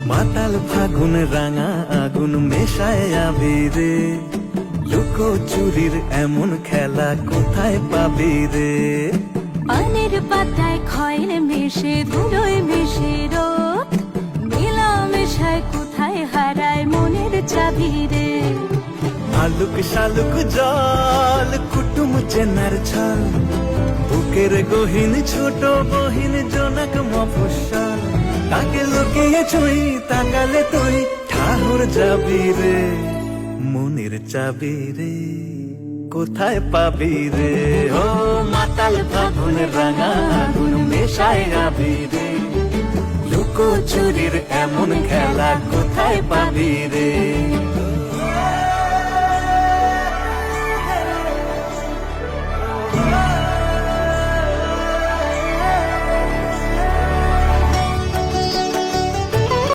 মাতাল ফাগুন রাঙা আগুন মেশায় আবিরে, লুকো চুরির এমন খেলা কোথায় পাবি রে? পানের পাতায় খয়ের মিশে ধুলোয় মিশে রোদ, মেলামেশায় কোথায় হারায় মনের চাবি রে? আলুক শালুক জল কুটুম চেনার ছল, বুকের গহীন ছোট বহিন জনক মফস্বল, তাকে লুকিয়ে ছুঁই তাকালে তুই ঠাহুর যাবি রে, মনের চাবি রে কোথায় পাবি রে? ও মাতাল ফাগুন রাঙা আগুন মেশায় আবিরে, লুকো চুরির এমন খেলা কোথায় পাবি রে?